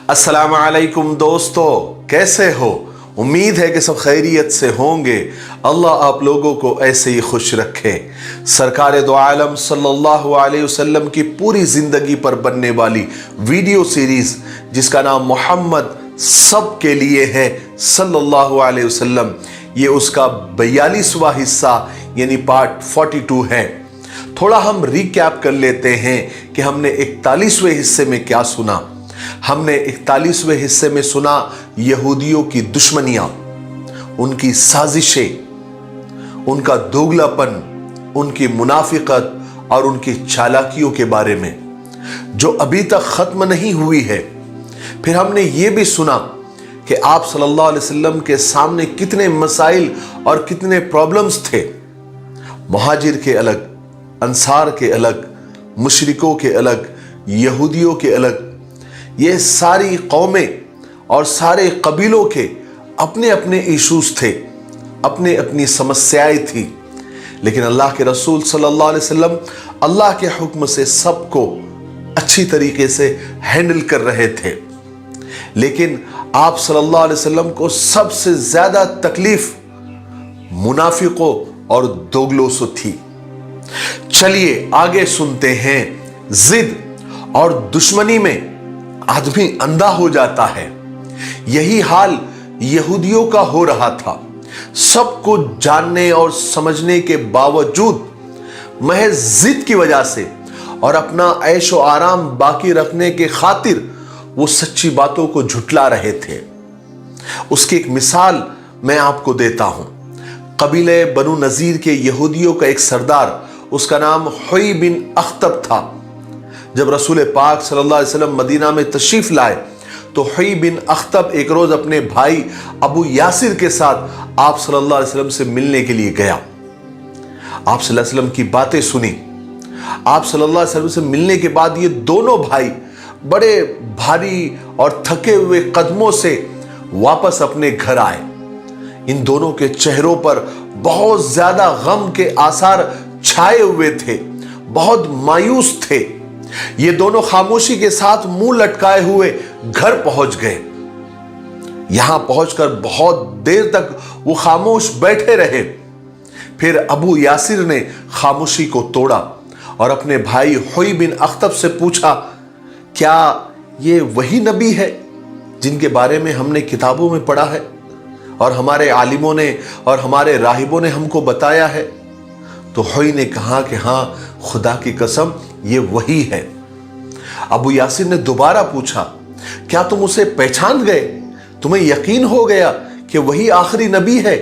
अस्सलाम वालेकुम दोस्तों, कैसे हो? उम्मीद है कि सब खैरियत से होंगे। अल्लाह आप लोगों को ऐसे ही खुश रखे। सरकार दो आलम सल्लल्लाहु अलैहि वसल्लम की पूरी जिंदगी पर बनने वाली वीडियो सीरीज जिसका नाम मोहम्मद सब के लिए है सल्लल्लाहु अलैहि वसल्लम, ये उसका 42वां हिस्सा यानी पार्ट 42 है। थोड़ा हम रिकैप कर लेते हैं कि हमने 41वें हिस्से में क्या सुना। हमने 41वें हिस्से में सुना यहूदियों की दुश्मनियां, उनकी साजिशें, उनका दोगलापन, उनकी मुनाफिकत और उनकी चालाकियों के बारे में जो अभी तक खत्म नहीं हुई है। फिर हमने ये भी सुना कि आप सल्लल्लाहु अलैहि वसल्लम के सामने कितने मसाइल और कितने प्रॉब्लम्स थे। मुहाजिर के अलग, अंसार के अलग, मुशरिकों के अलग, यहूदियों के अलग, ये सारी कौमें और सारे कबीलों के अपने अपने इश्यूज थे, अपने अपनी समस्याएं थी। लेकिन अल्लाह के रसूल सल्लल्लाहु अलैहि वसल्लम अल्लाह के हुक्म से सबको अच्छी तरीके से हैंडल कर रहे थे। लेकिन आप सल्लल्लाहु अलैहि वसल्लम को सबसे ज्यादा तकलीफ मुनाफिकों और दोगलों से थी। चलिए आगे सुनते हैं। जिद और दुश्मनी में आदमी अंधा हो जाता है। यही हाल यहूदियों का हो रहा था। सब कुछ जानने और समझने के बावजूद महज जिद की वजह से और अपना ऐशो आराम बाकी रखने के खातिर वो सच्ची बातों को झुटला रहे थे। उसकी एक मिसाल मैं आपको देता हूं। कबीले बनु नजीर के यहूदियों का एक सरदार, उसका नाम हुई बिन अख्तब था। जब रसूल पाक सल्लल्लाहु अलैहि वसल्लम मदीना में तशरीफ लाए तो हुई बिन अख्तब एक रोज अपने भाई अबू यासिर के साथ आप सल्लल्लाहु अलैहि वसल्लम से मिलने के लिए गया। आप सल्लल्लाहु अलैहि वसल्लम की बातें सुनी। आप सल्लल्लाहु अलैहि वसल्लम से मिलने के बाद ये दोनों भाई बड़े भारी और थके हुए कदमों से वापस अपने घर आए। इन दोनों के चेहरों पर बहुत ज्यादा गम के आसार छाए हुए थे, बहुत मायूस थे। ये दोनों खामोशी के साथ मुंह लटकाए हुए घर पहुंच गए। यहां पहुंचकर बहुत देर तक वो खामोश बैठे रहे। फिर अबू यासिर ने खामोशी को तोड़ा और अपने भाई हुई बिन अख्तब से पूछा, क्या ये वही नबी है जिनके बारे में हमने किताबों में पढ़ा है और हमारे आलिमों ने और हमारे राहिबों ने हमको बताया है? तो हुई ने कहा कि हां, खुदा की कसम ये वही है। अबू यासिर ने दोबारा पूछा, क्या तुम उसे पहचान गए? तुम्हें यकीन हो गया कि वही आखिरी नबी है?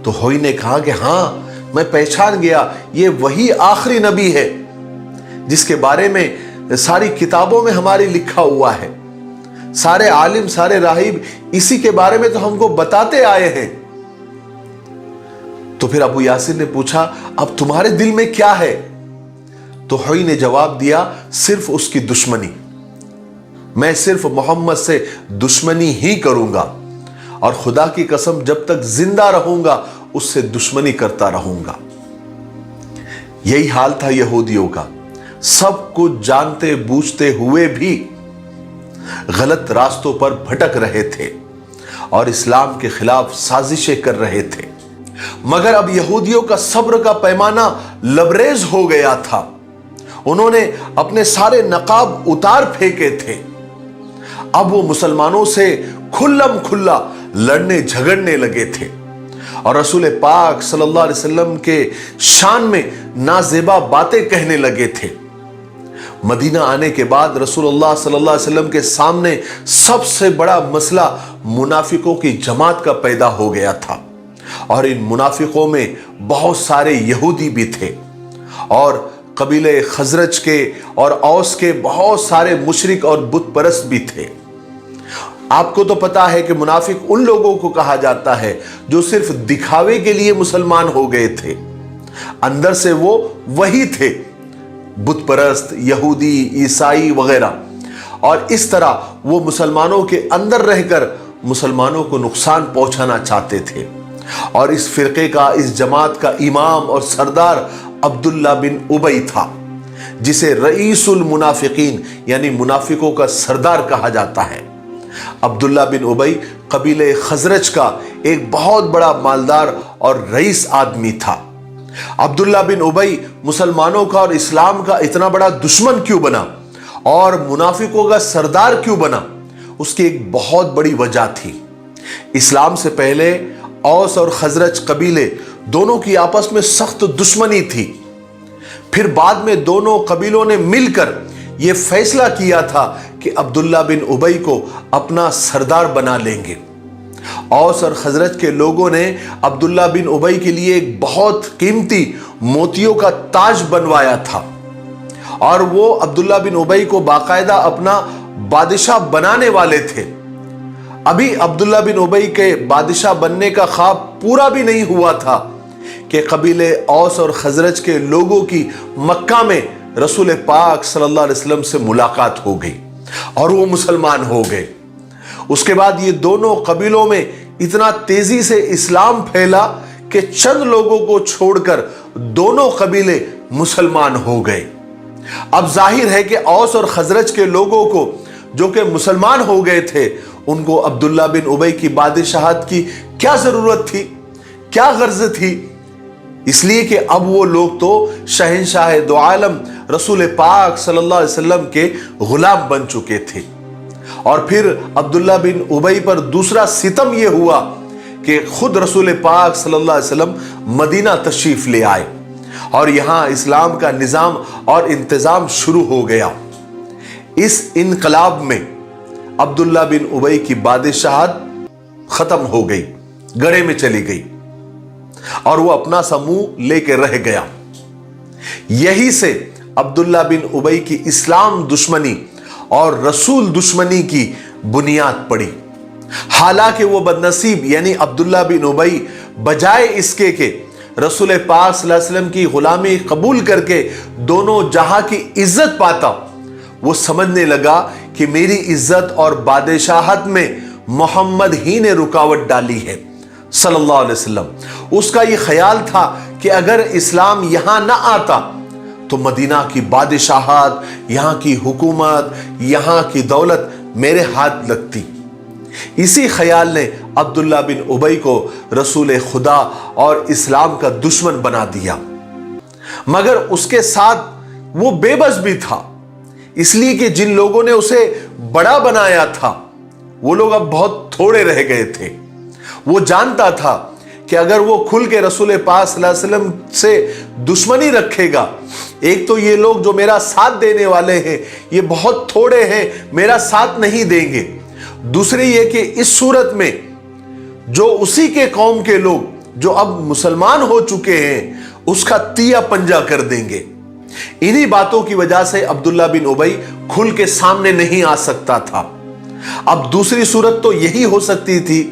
तो हुई ने कहा कि हां, मैं पहचान गया, ये वही आखिरी नबी है जिसके बारे में सारी किताबों में हमारी लिखा हुआ है। सारे आलिम, सारे राहिब इसी के बारे में तो हमको बताते आए हैं। तो फिर अबू यासिर ने पूछा, अब तुम्हारे दिल में क्या है? तो हुई ने जवाब दिया, सिर्फ उसकी दुश्मनी। मैं सिर्फ मोहम्मद से दुश्मनी ही करूंगा और खुदा की कसम जब तक जिंदा रहूंगा उससे दुश्मनी करता रहूंगा। यही हाल था यहूदियों का। सब कुछ जानते बूझते हुए भी गलत रास्तों पर भटक रहे थे और इस्लाम के खिलाफ साजिशें कर रहे थे। मगर अब यहूदियों का सब्र का पैमाना लबरेज हो गया था। उन्होंने अपने सारे नकाब उतार फेंके थे। अब वो मुसलमानों से खुल्लम खुल्ला लड़ने झगड़ने लगे थे और रसूल पाक सल्लल्लाहु अलैहि वसल्लम के शान में नाजेबा बातें कहने लगे थे। मदीना आने के बाद रसूलुल्लाह सल्लल्लाहु अलैहि वसल्लम के सामने सबसे बड़ा मसला मुनाफिकों की जमात का पैदा हो गया था और इन मुनाफिकों में बहुत सारे यहूदी भी थे और कबीले खजरज के और औस के बहुत सारे मुशरिक और बुत परस्त भी थे। आपको तो पता है कि मुनाफिक उन लोगों को कहा जाता है जो सिर्फ दिखावे के लिए मुसलमान हो गए थे, अंदर से वो वही थे, बुत परस्त, यहूदी, ईसाई वगैरह। और इस तरह वो मुसलमानों के अंदर रहकर मुसलमानों को नुकसान पहुंचाना चाहते थे। और इस फिरके का, इस जमात का इमाम और सरदार अब्दुल्ला बिन उबई था, जिसे रईसुल मुनाफिकीन यानी मुनाफिकों का सरदार कहा जाता है। عبداللہ بن ابی قبیلے خزرج کا ایک بہت بڑا مالدار اور رئیس آدمی تھا۔ عبداللہ بن ابی مسلمانوں کا اور اسلام کا اتنا بڑا دشمن کیوں بنا اور منافقوں کا سردار کیوں بنا؟ اس کی ایک بہت بڑی وجہ تھی۔ اسلام سے پہلے اوس اور خزرج قبیلے دونوں کی آپس میں سخت دشمنی تھی۔ پھر بعد میں دونوں قبیلوں نے مل کر یہ فیصلہ کیا تھا کہ عبداللہ بن ابی کو اپنا سردار بنا لیں گے۔ اوس اور خزرج کے لوگوں نے عبداللہ بن ابی کے لیے ایک بہت قیمتی موتیوں کا تاج بنوایا تھا اور وہ عبداللہ بن ابی کو باقاعدہ اپنا بادشاہ بنانے والے تھے۔ ابھی عبداللہ بن ابی کے بادشاہ بننے کا خواب پورا بھی نہیں ہوا تھا کہ قبیلے اوس اور خزرج کے لوگوں کی مکہ میں رسول پاک صلی اللہ علیہ وسلم سے ملاقات ہو گئی اور وہ مسلمان ہو گئے۔ اس کے بعد یہ دونوں قبیلوں میں اتنا تیزی سے اسلام پھیلا کہ چند لوگوں کو چھوڑ کر دونوں قبیلے مسلمان ہو گئے۔ اب ظاہر ہے کہ اوس اور خزرج کے لوگوں کو جو کہ مسلمان ہو گئے تھے، ان کو عبداللہ بن ابی کی بادشاہت کی کیا ضرورت تھی، کیا غرض تھی؟ اس لیے کہ اب وہ لوگ تو شہنشاہ دو عالم رسول پاک صلی اللہ علیہ وسلم کے غلام بن چکے تھے۔ اور پھر عبداللہ بن ابی پر دوسرا ستم یہ ہوا کہ خود رسول پاک صلی اللہ علیہ وسلم مدینہ تشریف لے آئے اور یہاں اسلام کا نظام اور انتظام شروع ہو گیا۔ اس انقلاب میں عبداللہ بن ابی کی بادشاہت ختم ہو گئی، گڑے میں چلی گئی اور وہ اپنا سا منہ لے کے رہ گیا۔ یہی سے عبداللہ بن ابی کی اسلام دشمنی اور رسول دشمنی کی بنیاد پڑی۔ حالانکہ وہ بدنصیب یعنی عبداللہ بن ابی بجائے اس کے کہ رسول پاک صلی اللہ علیہ وسلم کی غلامی قبول کر کے دونوں جہاں کی عزت پاتا، وہ سمجھنے لگا کہ میری عزت اور بادشاہت میں محمد ہی نے رکاوٹ ڈالی ہے صلی اللہ علیہ وسلم۔ اس کا یہ خیال تھا کہ اگر اسلام یہاں نہ آتا تو مدینہ کی بادشاہت، یہاں کی حکومت، یہاں کی دولت میرے ہاتھ لگتی۔ اسی خیال نے عبداللہ بن ابی کو رسول خدا اور اسلام کا دشمن بنا دیا، مگر اس کے ساتھ وہ بے بس بھی تھا، اس لیے کہ جن لوگوں نے اسے بڑا بنایا تھا وہ لوگ اب بہت تھوڑے رہ گئے تھے۔ وہ جانتا تھا کہ اگر وہ کھل کے رسول پاک صلی اللہ علیہ وسلم سے دشمنی رکھے گا، ایک تو یہ لوگ جو میرا ساتھ دینے والے ہیں یہ بہت تھوڑے ہیں، میرا ساتھ نہیں دیں گے، دوسری یہ کہ اس صورت میں جو اسی کے قوم کے لوگ جو اب مسلمان ہو چکے ہیں اس کا تیا پنجا کر دیں گے۔ انہی باتوں کی وجہ سے عبداللہ بن ابی کھل کے سامنے نہیں آ سکتا تھا۔ اب دوسری صورت تو یہی ہو سکتی تھی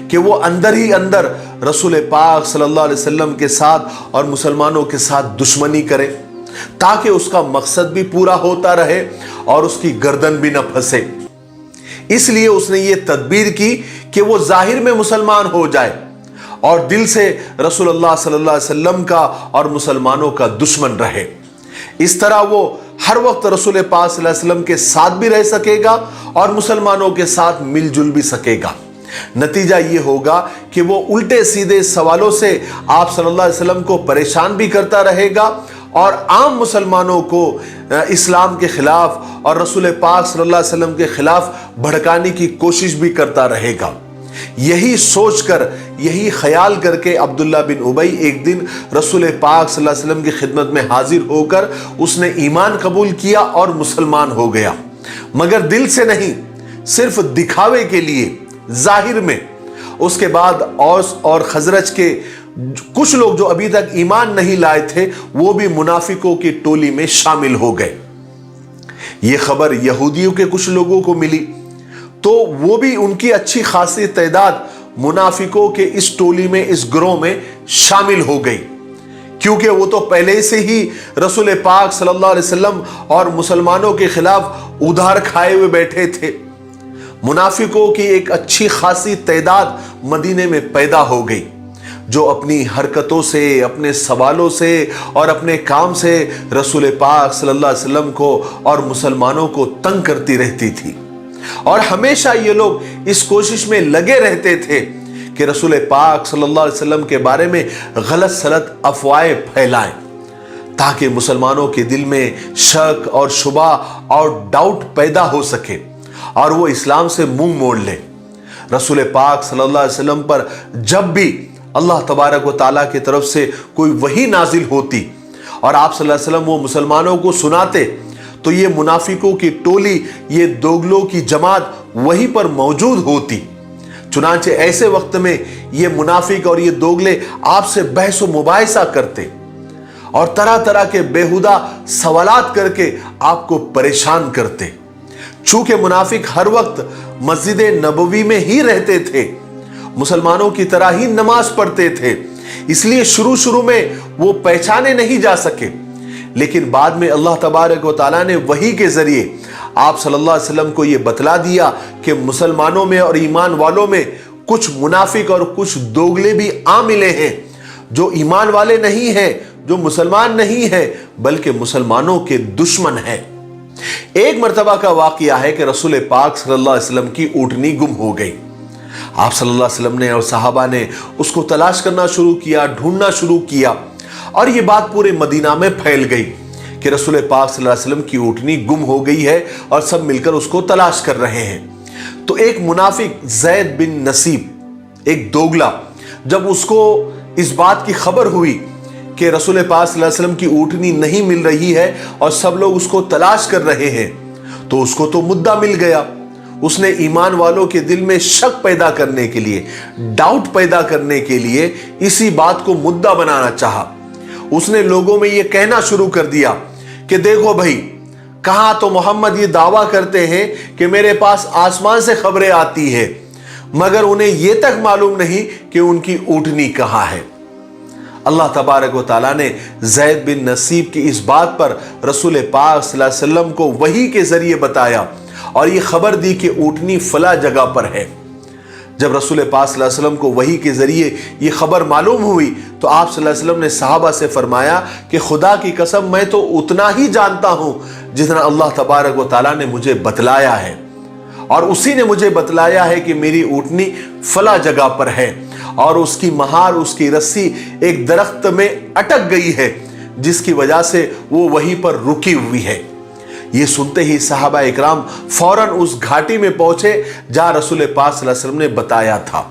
کہ وہ اندر ہی اندر رسول پاک صلی اللہ علیہ وسلم کے ساتھ اور مسلمانوں کے ساتھ دشمنی کرے تاکہ اس کا مقصد بھی پورا ہوتا رہے اور اس کی گردن بھی نہ پھنسے۔ اس لیے اس نے یہ تدبیر کی کہ وہ ظاہر میں مسلمان ہو جائے اور دل سے رسول اللہ صلی اللہ علیہ وسلم کا اور مسلمانوں کا دشمن رہے۔ اس طرح وہ ہر وقت رسول پاک صلی اللہ علیہ وسلم کے ساتھ بھی رہ سکے گا اور مسلمانوں کے ساتھ مل جل بھی سکے گا۔ نتیجہ یہ ہوگا کہ وہ الٹے سیدھے سوالوں سے آپ صلی اللہ علیہ وسلم کو پریشان بھی کرتا رہے گا اور عام مسلمانوں کو اسلام کے خلاف اور رسول پاک صلی اللہ علیہ وسلم کے خلاف بھڑکانے کی کوشش بھی کرتا رہے گا۔ یہی سوچ کر، یہی خیال کر کے عبداللہ بن ابی ایک دن رسول پاک صلی اللہ علیہ وسلم کی خدمت میں حاضر ہو کر اس نے ایمان قبول کیا اور مسلمان ہو گیا، مگر دل سے نہیں، صرف دکھاوے کے لیے، ظاہر میں۔ اس کے بعد اوس اور خزرج کے کچھ لوگ جو ابھی تک ایمان نہیں لائے تھے وہ بھی منافقوں کی ٹولی میں شامل ہو گئے۔ یہ خبر یہودیوں کے کچھ لوگوں کو ملی تو وہ بھی ان کی اچھی خاصی تعداد منافقوں کے اس ٹولی میں، اس گروہ میں شامل ہو گئی، کیونکہ وہ تو پہلے سے ہی رسول پاک صلی اللہ علیہ وسلم اور مسلمانوں کے خلاف ادھار کھائے ہوئے بیٹھے تھے۔ منافقوں کی ایک اچھی خاصی تعداد مدینے میں پیدا ہو گئی جو اپنی حرکتوں سے، اپنے سوالوں سے اور اپنے کام سے رسول پاک صلی اللہ علیہ وسلم کو اور مسلمانوں کو تنگ کرتی رہتی تھی۔ اور ہمیشہ یہ لوگ اس کوشش میں لگے رہتے تھے کہ رسول پاک صلی اللہ علیہ وسلم کے بارے میں غلط سلط افواہیں پھیلائیں، تاکہ مسلمانوں کے دل میں شک اور شبہ اور ڈاؤٹ پیدا ہو سکے اور وہ اسلام سے منہ موڑ لے۔ رسول پاک صلی اللہ علیہ وسلم پر جب بھی اللہ تبارک و تعالیٰ کی طرف سے کوئی وحی نازل ہوتی اور آپ صلی اللہ علیہ وسلم وہ مسلمانوں کو سناتے تو یہ منافقوں کی ٹولی، یہ دوگلوں کی جماعت وہیں پر موجود ہوتی۔ چنانچہ ایسے وقت میں یہ منافق اور یہ دوگلے آپ سے بحث و مباحثہ کرتے اور طرح طرح کے بیہودہ سوالات کر کے آپ کو پریشان کرتے۔ چونکہ منافق ہر وقت مسجد نبوی میں ہی رہتے تھے، مسلمانوں کی طرح ہی نماز پڑھتے تھے، اس لیے شروع میں وہ پہچانے نہیں جا سکے، لیکن بعد میں اللہ تبارک و تعالیٰ نے وحی کے ذریعے آپ صلی اللہ علیہ وسلم کو یہ بتلا دیا کہ مسلمانوں میں اور ایمان والوں میں کچھ منافق اور کچھ دوگلے بھی آ ملے ہیں، جو ایمان والے نہیں ہیں، جو مسلمان نہیں ہیں، بلکہ مسلمانوں کے دشمن ہیں۔ ایک مرتبہ کا واقعہ ہے کہ رسول پاک صلی اللہ علیہ وسلم کی اونٹنی گم ہو گئی۔ آپ صلی اللہ علیہ وسلم نے اور صحابہ نے اس کو تلاش کرنا شروع کیا، ڈھونڈنا شروع کیا، اور یہ بات پورے مدینہ میں پھیل گئی کہ رسول پاک صلی اللہ علیہ وسلم کی اونٹنی گم ہو گئی ہے اور سب مل کر اس کو تلاش کر رہے ہیں۔ تو ایک منافق زید بن نصیب، ایک دوگلا، جب اس کو اس بات کی خبر ہوئی کہ رسول پاک صلی اللہ علیہ وسلم کی اونٹنی نہیں مل رہی ہے اور سب لوگ اس کو تلاش کر رہے ہیں، تو اس کو تو مدعا مل گیا۔ اس نے ایمان والوں کے دل میں شک پیدا کرنے کے لیے، ڈاؤٹ پیدا کرنے کے لیے اسی بات کو مدعا بنانا چاہا۔ اس نے لوگوں میں یہ کہنا شروع کر دیا کہ دیکھو بھائی، کہاں تو محمد یہ دعویٰ کرتے ہیں کہ میرے پاس آسمان سے خبریں آتی ہیں، مگر انہیں یہ تک معلوم نہیں کہ ان کی اونٹنی کہاں ہے۔ اللہ تبارک و تعالیٰ نے زید بن نصیب کی اس بات پر رسول پاک صلی اللہ علیہ وسلم کو وحی کے ذریعے بتایا اور یہ خبر دی کہ اونٹنی فلاں جگہ پر ہے۔ جب رسول پاک صلی اللہ علیہ وسلم کو وحی کے ذریعے یہ خبر معلوم ہوئی تو آپ صلی اللہ علیہ وسلم نے صحابہ سے فرمایا کہ خدا کی قسم میں تو اتنا ہی جانتا ہوں جتنا اللہ تبارک و تعالیٰ نے مجھے بتلایا ہے، اور اسی نے مجھے بتلایا ہے کہ میری اونٹنی فلاں جگہ پر ہے اور اس کی مہار، اس کی رسی ایک درخت میں اٹک گئی ہے، جس کی وجہ سے وہ وہیں پر رکی ہوئی ہے۔ یہ سنتے ہی صحابہ اکرام فوراً اس گھاٹی میں پہنچے جہاں رسول پاک صلی اللہ علیہ وسلم نے بتایا تھا،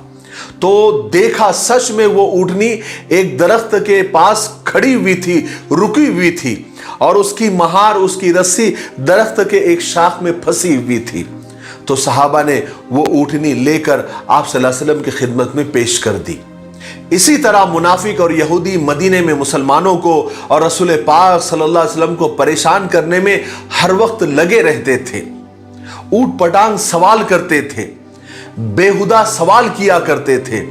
تو دیکھا سچ میں وہ اونٹنی ایک درخت کے پاس کھڑی ہوئی تھی، رکی ہوئی تھی، اور اس کی مہار، اس کی رسی درخت کے ایک شاخ میں پھنسی ہوئی تھی۔ تو صحابہ نے وہ اونٹنی لے کر آپ صلی اللہ علیہ وسلم کی خدمت میں پیش کر دی۔ اسی طرح منافق اور یہودی مدینے میں مسلمانوں کو اور رسول پاک صلی اللہ علیہ وسلم کو پریشان کرنے میں ہر وقت لگے رہتے تھے، اوٹ پٹانگ سوال کرتے تھے، بیہودہ سوال کیا کرتے تھے،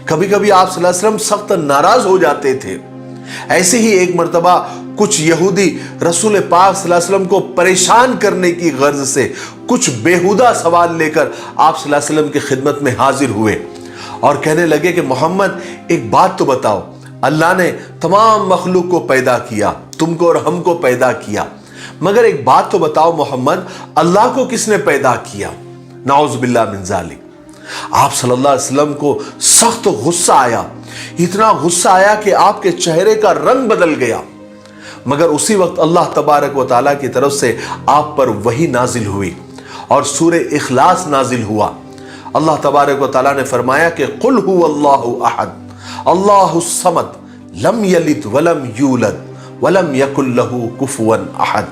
کبھی کبھی آپ صلی اللہ علیہ وسلم سخت ناراض ہو جاتے تھے۔ ایسے ہی ایک مرتبہ کچھ یہودی رسول پاک صلی اللہ علیہ وسلم کو پریشان کرنے کی غرض سے کچھ بیہودہ سوال لے کر آپ صلی اللہ علیہ وسلم کی خدمت میں حاضر ہوئے اور کہنے لگے کہ محمد ایک بات تو بتاؤ، اللہ نے تمام مخلوق کو پیدا کیا، تم کو اور ہم کو پیدا کیا، مگر ایک بات تو بتاؤ محمد، اللہ کو کس نے پیدا کیا؟ نعوذ باللہ من ذالک۔ آپ صلی اللہ علیہ وسلم کو سخت غصہ آیا، اتنا غصہ آیا کہ آپ کے چہرے کا رنگ بدل گیا، مگر اسی وقت اللہ تبارک و تعالیٰ کی طرف سے آپ پر وحی نازل ہوئی اور سورہ اخلاص نازل ہوا۔ اللہ تبارک و تعالیٰ نے فرمایا کہ قل هو اللہ احد اللہ الصمد لم یلد ولم یولد ولم یکن لہ کفوا احد،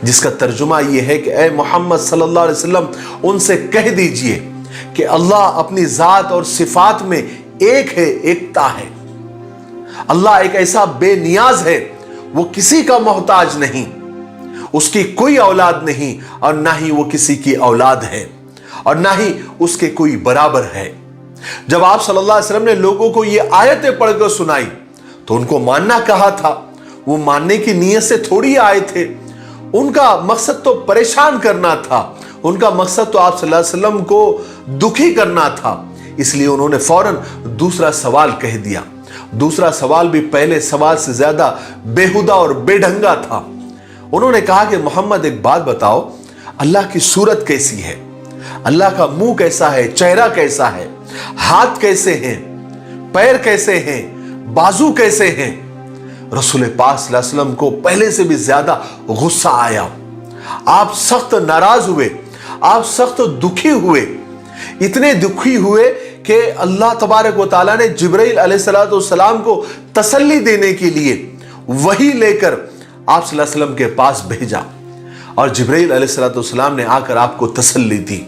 جس کا ترجمہ یہ ہے کہ اے محمد صلی اللہ علیہ وسلم ان سے کہہ دیجئے کہ اللہ اپنی ذات اور صفات میں ایک ہے، ایکتا ہے۔ اللہ ایک ایسا بے نیاز ہے، وہ کسی کا محتاج نہیں، اس کی کوئی اولاد نہیں اور نہ ہی وہ کسی کی اولاد ہے اور نہ ہی اس کے کوئی برابر ہے۔ جب آپ صلی اللہ علیہ وسلم نے لوگوں کو یہ آیتیں پڑھ کر سنائی تو ان کو ماننا کہا تھا، وہ ماننے کی نیت سے تھوڑی آئے تھے، ان کا مقصد تو پریشان کرنا تھا، ان کا مقصد تو آپ صلی اللہ علیہ وسلم کو دکھی کرنا تھا، اس لیے انہوں نے فوراً دوسرا سوال کہہ دیا۔ دوسرا سوال بھی پہلے سوال سے زیادہ بیہودہ اور بے ڈھنگا تھا۔ انہوں نے کہا کہ محمد ایک بات بتاؤ، اللہ کی صورت کیسی ہے؟ اللہ کا मुंह कैसा है, चेहरा कैसा है, हाथ कैसे हैं, पैर कैसे हैं, बाजू कैसे हैं। रसूल पाक सल्लल्लाहु अलैहि वसल्लम को पहले से भी ज्यादा गुस्सा आया। आप सख्त नाराज हुए, आप सख्त दुखी हुए, इतने दुखी हुए कि अल्लाह तबारक व तआला ने जिब्राइल अलैहिस्सलाम को तसल्ली देने के लिए वही लेकर आप सल्लल्लाहु अलैहि वसल्लम के पास भेजा और जिब्राइल अलैहिस्सलाम ने आकर आपको तसल्ली दी।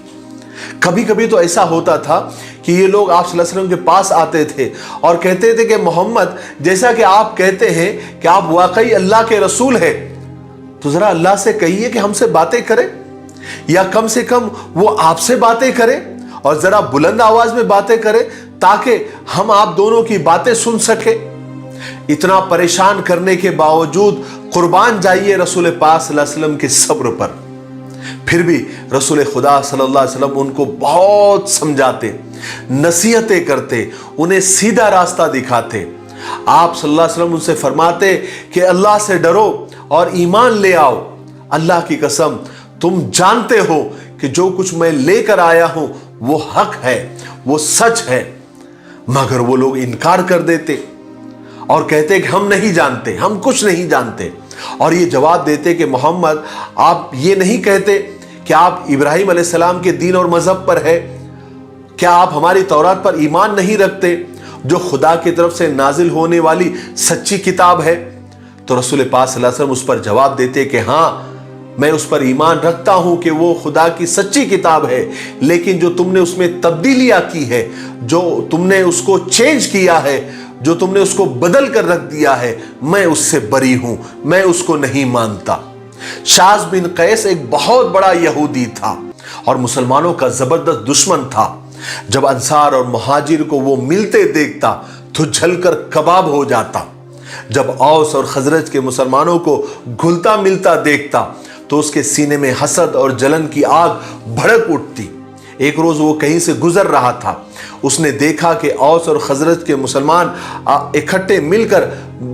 कभी कभी तो ऐसा होता था कि ये लोग आप सल्लल्लाहु अलैहि वसल्लम के पास आते थे और कहते थे कि मोहम्मद, जैसा कि आप कहते हैं कि आप वाकई अल्लाह के रसूल हैं, तो जरा अल्लाह से कहिए कि हमसे बातें करें, या कम से कम वो आपसे बातें करें और जरा बुलंद आवाज में बातें करें ताकि हम आप दोनों की बातें सुन सके। इतना परेशान करने के बावजूद कुर्बान जाइए रसूल पाक सल्लल्लाहु अलैहि वसल्लम के सब्र पर। फिर भी रसूल खुदा सल्लल्लाहु अलैहि वसल्लम उनको बहुत समझाते, नसीहतें करते, उन्हें सीधा रास्ता दिखाते। आप सल्लल्लाहु अलैहि वसल्लम उनसे फरमाते कि अल्लाह से डरो और ईमान ले आओ। अल्लाह की कसम, तुम जानते हो कि जो कुछ मैं लेकर आया हूं वो हक है, वो सच है। मगर वो लोग इनकार कर देते और कहते कि हम नहीं जानते, हम कुछ नहीं जानते। और ये जवाब देते कि मोहम्मद, आप ये नहीं कहते कि आप इब्राहिम अलैहिस्सलाम के दीन और मजहब पर है? क्या आप हमारी तौरात पर ईमान नहीं रखते जो खुदा की तरफ से नाजिल होने वाली सच्ची किताब है? तो रसूल पाक सल्लल्लाहु अलैहि वसल्लम उस पर जवाब देते कि हाँ, मैं उस पर ईमान रखता हूं कि वो खुदा की सच्ची किताब है, लेकिन जो तुमने उसमें तब्दीलियां की है, जो तुमने उसको चेंज किया है, जो तुमने उसको बदल कर रख दिया है, मैं उससे बरी हूं, मैं उसको नहीं मानता। शाज बिन कैस एक बहुत बड़ा यहूदी था और मुसलमानों का जबरदस्त दुश्मन था। जब अंसार और मुहाजिर को वो मिलते देखता तो जलकर कबाब हो जाता। जब औस और खजरज के मुसलमानों को घुलता मिलता देखता तो उसके सीने में हसद और जलन की आग भड़क उठती। एक रोज वो कहीं से गुजर रहा था, उसने देखा कि औस और खजरज के मुसलमान इकट्ठे मिलकर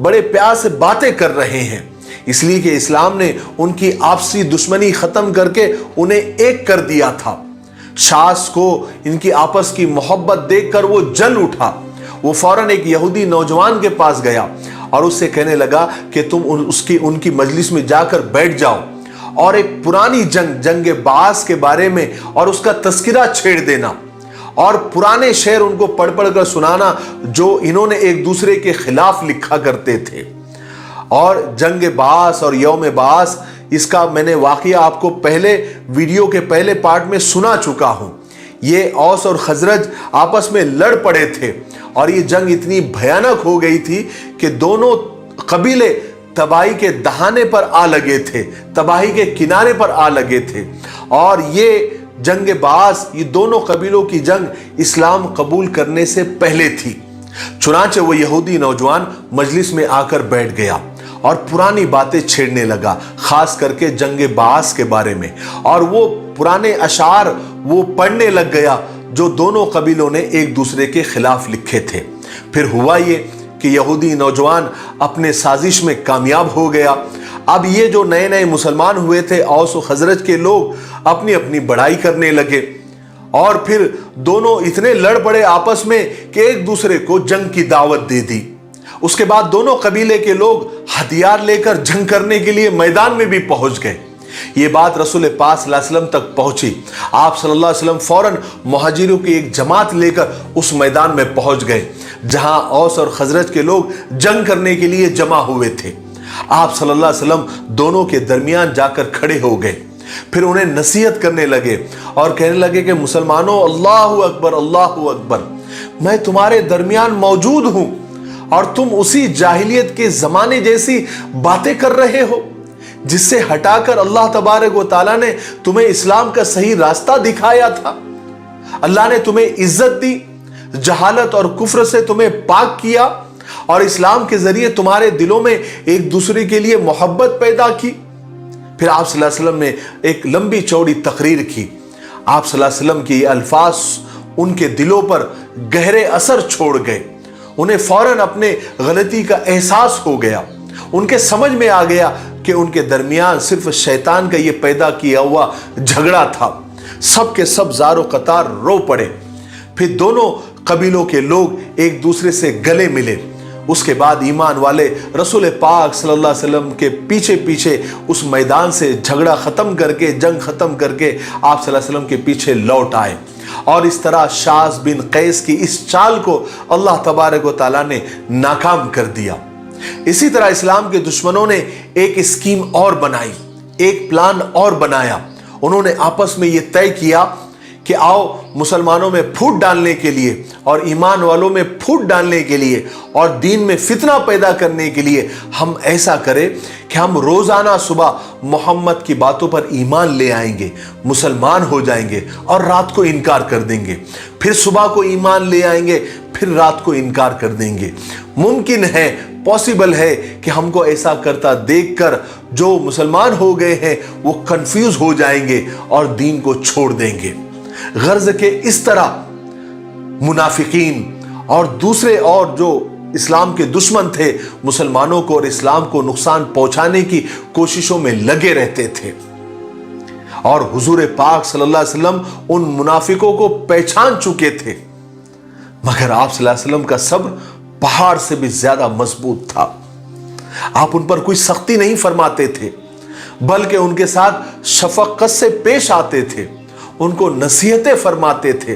बड़े प्यार से बातें कर रहे हैं, इसलिए कि इस्लाम ने उनकी आपसी दुश्मनी खत्म करके उन्हें एक कर दिया था। शास को इनकी आपस की मोहब्बत देखकर वो जल उठा। वो फौरन एक यहूदी नौजवान के पास गया और उससे कहने लगा कि तुम उनकी मजलिस में जाकर बैठ जाओ और एक पुरानी जंग बास के बारे में और उसका तस्किरा छेड़ देना और पुराने शेर उनको पढ़ पढ़ कर सुनाना जो इन्होंने एक दूसरे के खिलाफ लिखा करते थे। और जंग बास और यौम बास, इसका मैंने वाकया आपको पहले वीडियो के पहले पार्ट में सुना चुका हूं। ये औस और खजरज आपस में लड़ पड़े थे और ये जंग इतनी भयानक हो गई थी कि दोनों कबीले तबाही के दहाने पर आ लगे थे, तबाही के किनारे पर आ लगे थे। और ये जंग बास, ये दोनों कबीलों की जंग इस्लाम कबूल करने से पहले थी। चुनांचे वो यहूदी नौजवान मजलिस में आकर बैठ गया और पुरानी बातें छेड़ने लगा, खास करके जंग बास के बारे में, और वो पुराने अशार वो पढ़ने लग गया जो दोनों कबीलों ने एक दूसरे के खिलाफ लिखे थे। फिर हुआ ये कि यहूदी नौजवान अपने साजिश में कामयाब हो गया। अब ये जो नए नए मुसलमान हुए थे, औस और खजरज के लोग, अपनी अपनी बड़ाई करने लगे और फिर दोनों इतने लड़ पड़े आपस में कि एक दूसरे को जंग की दावत दे दी। उसके बाद दोनों कबीले के लोग हथियार लेकर जंग करने के लिए मैदान में भी पहुंच गए। ये बात रसूल पाक सल्लल्लाहु अलैहि वसल्लम तक पहुंची। आप सल्लल्लाहु अलैहि वसल्लम फौरन मुहाजिरों की एक जमात लेकर उस मैदान में पहुंच गए जहां औस और खजरज के लोग जंग करने के लिए जमा हुए थे। आप सल्लल्लाहु अलैहि वसल्लम दोनों के दरमियान जाकर खड़े हो गए। फिर उन्हें नसीहत करने लगे और कहने लगे कि मुसलमानों, अल्लाहु अकबर, अल्लाहु अकबर, मैं तुम्हारे दरमियान मौजूद हूं और तुम उसी जाहिलियत के जमाने जैसी बातें कर रहे हो जिससे हटाकर अल्लाह तबारक व तआला ने तुम्हें इस्लाम का सही रास्ता दिखाया था। अल्लाह ने तुम्हें इज्जत दी, जहालत और कुफ्र से तुम्हें पाक किया और इस्लाम के जरिए तुम्हारे दिलों में एक दूसरे के लिए मोहब्बत पैदा की। फिर आप सल्लल्लाहु अलैहि वसल्लम ने एक लंबी चौड़ी तकरीर की। आप सल्लल्लाहु अलैहि वसल्लम के ये अल्फाज उनके दिलों पर गहरे असर छोड़ गए। उन्हें फौरन अपने गलती का एहसास हो गया। उनके समझ में आ गया कि उनके दरमियान सिर्फ शैतान का ये पैदा किया हुआ झगड़ा था। सब के सब ज़ारो कतार रो पड़े। फिर दोनों कबीलों के लोग एक दूसरे से गले मिले। उसके बाद ईमान वाले रसूल पाक सल्लल्लाहु अलैहि वसल्लम के पीछे पीछे उस मैदान से झगड़ा ख़त्म करके, जंग ख़त्म करके आप सल्लल्लाहु अलैहि वसल्लम के पीछे लौट आए। और इस तरह शाज़ बिन कैस की इस चाल को अल्लाह तबारक व तआला ने नाकाम कर दिया। इसी तरह इस्लाम के दुश्मनों ने एक स्कीम और बनाई, एक प्लान और बनाया। उन्होंने आपस में ये तय किया कि आओ मुसलमानों में फूट डालने के लिए और ईमान वालों में फूट डालने के लिए और दीन में फितना पैदा करने के लिए हम ऐसा करें कि हम रोज़ाना सुबह मोहम्मद की बातों पर ईमान ले आएंगे, मुसलमान हो जाएंगे और रात को इनकार कर देंगे। फिर सुबह को ईमान ले आएंगे, फिर रात को इनकार कर देंगे। मुमकिन है, पॉसिबल है कि हमको ऐसा करता देखकर जो मुसलमान हो गए हैं वो कंफ्यूज हो जाएंगे और दीन को छोड़ देंगे। गर्ज के इस तरह मुनाफिकीन और दूसरे और जो इस्लाम के दुश्मन थे मुसलमानों को और इस्लाम को नुकसान पहुंचाने की कोशिशों में लगे रहते थे। और हुजूर पाक सल्लल्लाहु अलैहि वसल्लम उन मुनाफिकों को पहचान चुके थे, मगर आप सल्लल्लाहु अलैहि वसल्लम का सब्र पहाड़ से भी ज्यादा मजबूत था। आप उन पर कोई सख्ती नहीं फरमाते थे, बल्कि उनके साथ शफकत से पेश आते थे, उनको नसीहतें फरमाते थे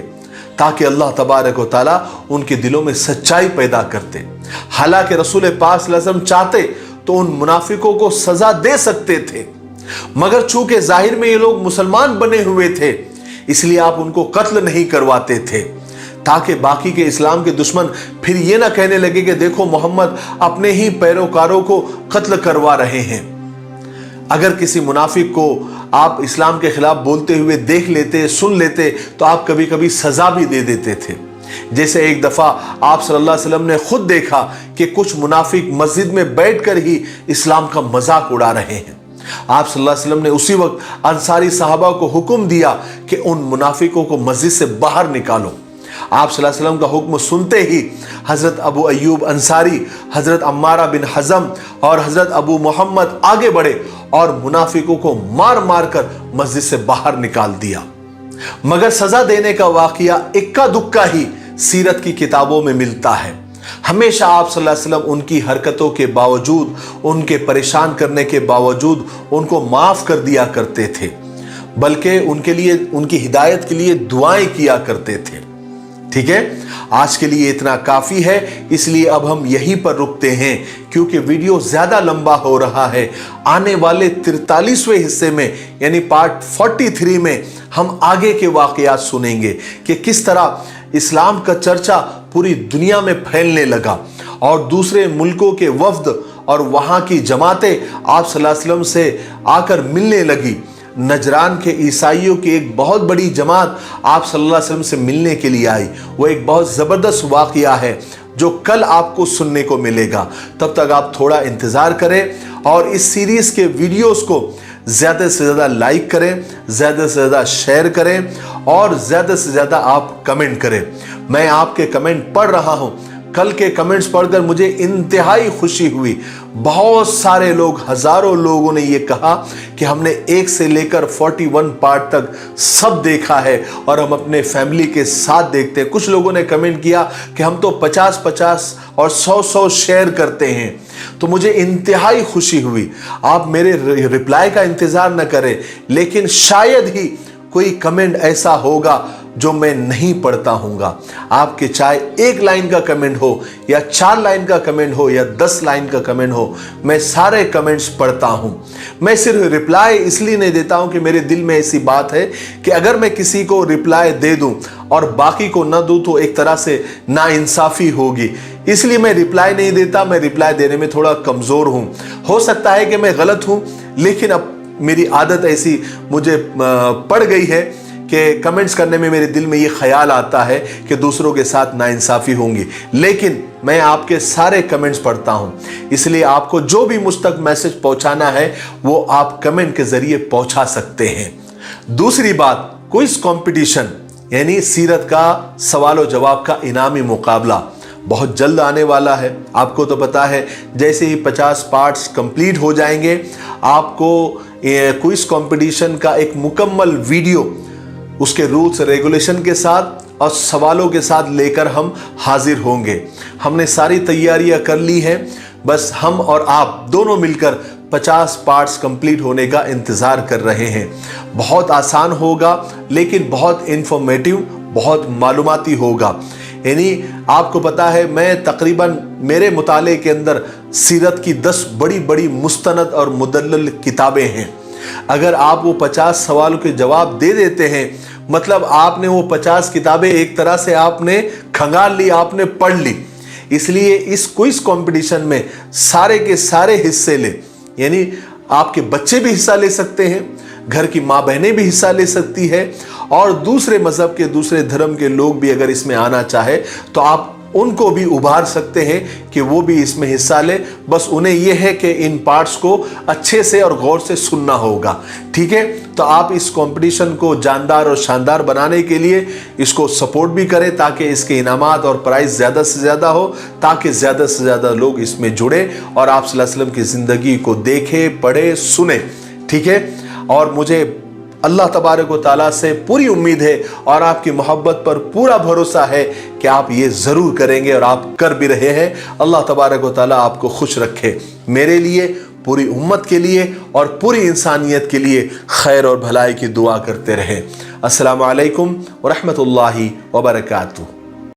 ताकि अल्लाह तबारक व तआला उनके दिलों में सच्चाई पैदा करते। हालांकि रसूल पाक सल्लल्लाहु अलैहि वसल्लम चाहते तो उन मुनाफिकों को सजा दे सकते थे, मगर चूंकि जाहिर में ये लोग मुसलमान बने हुए थे इसलिए आप उनको कत्ल नहीं करवाते थे, ताकि बाकी के इस्लाम के दुश्मन फिर ये ना कहने लगे कि देखो मोहम्मद अपने ही पैरोकारों को कत्ल करवा रहे हैं। अगर किसी मुनाफिक को आप इस्लाम के खिलाफ बोलते हुए देख लेते, सुन लेते, तो आप कभी कभी सजा भी दे देते थे। जैसे एक दफा आप सल्लल्लाहु अलैहि वसल्लम ने खुद देखा कि कुछ मुनाफिक मस्जिद में बैठकर ही इस्लाम का मजाक उड़ा रहे हैं। आप सल्लल्लाहु अलैहि वसल्लम ने उसी वक्त अंसारी साहबा को हुक्म दिया कि उन मुनाफिकों को मस्जिद से बाहर निकालो। आप सल्लल्लाहु अलैहि वसल्लम का हुक्म सुनते ही हजरत अबू अय्यूब अंसारी, हजरत अम्मारा बिन हज़म और हजरत अबू मोहम्मद आगे बढ़े और मुनाफिकों को मार मार कर मस्जिद से बाहर निकाल दिया। मगर सजा देने का वाकया इक्का दुक्का ही सीरत की किताबों में मिलता है। हमेशा आप सल्लल्लाहु अलैहि वसल्लम उनकी हरकतों के बावजूद, उनके परेशान करने के बावजूद उनको माफ कर दिया करते थे, बल्कि उनके लिए, उनकी हिदायत के लिए दुआएं किया करते थे। ठीक है, आज के लिए इतना काफी है, इसलिए अब हम यहीं पर रुकते हैं क्योंकि वीडियो ज्यादा लंबा हो रहा है। आने वाले 43वें हिस्से में यानी पार्ट 43 में हम आगे के वाकयात सुनेंगे कि किस तरह इस्लाम का चर्चा पूरी दुनिया में फैलने लगा और दूसरे मुल्कों के वफ्द और वहां की जमातें आप सल्लल्लाहु अलैहि वसल्लम से आकर मिलने लगी। नजरान के ईसाइयों की एक बहुत बड़ी जमात आप सल्लल्लाहु अलैहि वसल्लम से मिलने के लिए आई। वो एक बहुत ज़बरदस्त वाक़या है जो कल आपको सुनने को मिलेगा। तब तक आप थोड़ा इंतज़ार करें और इस सीरीज़ के वीडियोस को ज़्यादा से ज़्यादा लाइक करें, ज़्यादा से ज़्यादा शेयर करें और ज़्यादा से ज़्यादा आप कमेंट करें। मैं आपके कमेंट पढ़ रहा हूँ। कल के कमेंट्स पढ़कर मुझे इंतहाई खुशी हुई। बहुत सारे लोग, हजारों लोगों ने ये कहा कि हमने 1 से लेकर 41 पार्ट तक सब देखा है और हम अपने फैमिली के साथ देखते हैं। कुछ लोगों ने कमेंट किया कि हम तो 50-50 और 100-100 शेयर करते हैं। तो मुझे इंतहाई खुशी हुई। आप मेरे रिप्लाई का इंतजार न करें, लेकिन शायद ही कोई कमेंट ऐसा होगा जो मैं नहीं पढ़ता हूँगा। आपके चाहे 1 लाइन का कमेंट हो या 4 लाइन का कमेंट हो या 10 लाइन का कमेंट हो, मैं सारे कमेंट्स पढ़ता हूँ। मैं सिर्फ रिप्लाई इसलिए नहीं देता हूँ कि मेरे दिल में ऐसी बात है कि अगर मैं किसी को रिप्लाई दे दूँ और बाकी को न दूँ तो एक तरह से नाइंसाफ़ी होगी, इसलिए मैं रिप्लाई नहीं देता। मैं रिप्लाई देने में थोड़ा कमज़ोर हूँ। हो सकता है कि मैं गलत हूँ, लेकिन अब मेरी आदत ऐसी मुझे पड़ गई है कि कमेंट्स करने में मेरे दिल में ये ख्याल आता है कि दूसरों के साथ नाइंसाफ़ी होंगी, लेकिन मैं आपके सारे कमेंट्स पढ़ता हूँ। इसलिए आपको जो भी मुझ तक मैसेज पहुँचाना है वो आप कमेंट के ज़रिए पहुँचा सकते हैं। दूसरी बात, क्विज कंपटीशन यानी सीरत का सवाल और जवाब का इनामी मुकाबला बहुत जल्द आने वाला है। आपको तो पता है, जैसे ही 50 पार्ट्स कंप्लीट हो जाएंगे आपको क्विज कंपटीशन का एक मुकम्मल वीडियो उसके रूल्स रेगुलेशन के साथ और सवालों के साथ लेकर हम हाजिर होंगे। हमने सारी तैयारियां कर ली हैं, बस हम और आप दोनों मिलकर 50 पार्ट्स कंप्लीट होने का इंतज़ार कर रहे हैं। बहुत आसान होगा लेकिन बहुत इंफॉर्मेटिव, बहुत मालूमाती होगा। यानी आपको पता है, मैं तकरीबन मेरे मुताले के अंदर सीरत की 10 बड़ी बड़ी मुस्तनद और मुदल्लल किताबें हैं। अगर आप वो 50 सवालों के जवाब दे देते हैं, मतलब आपने वो 50 किताबें एक तरह से आपने खंगाल ली, आपने पढ़ ली। इसलिए इस क्विज कंपटीशन में सारे के सारे हिस्से ले, यानी आपके बच्चे भी हिस्सा ले सकते हैं, घर की माँ बहनें भी हिस्सा ले सकती है, और दूसरे मजहब के, दूसरे धर्म के लोग भी अगर इसमें आना चाहे तो आप उनको भी उभार सकते हैं कि वो भी इसमें हिस्सा ले। बस उन्हें यह है कि इन पार्ट्स को अच्छे से और गौर से सुनना होगा। ठीक है, तो आप इस कंपटीशन को जानदार और शानदार बनाने के लिए इसको सपोर्ट भी करें ताकि इसके इनामात और प्राइस ज़्यादा से ज़्यादा हो, ताकि ज़्यादा से ज़्यादा लोग इसमें जुड़े और आप सल्लल्लाहु अलैहि वसल्लम की ज़िंदगी को देखें, पढ़े, सुने। ठीक है, और मुझे अल्लाह तबारक व तआला से पूरी उम्मीद है और आपकी मोहब्बत पर पूरा भरोसा है कि आप ये ज़रूर करेंगे और आप कर भी रहे हैं। अल्लाह तबारक व तआला आपको खुश रखे। मेरे लिए, पूरी उम्मत के लिए और पूरी इंसानियत के लिए खैर और भलाई की दुआ करते रहें। अस्सलामु अलैकुम व रहमतुल्लाहि व बरकातुहू।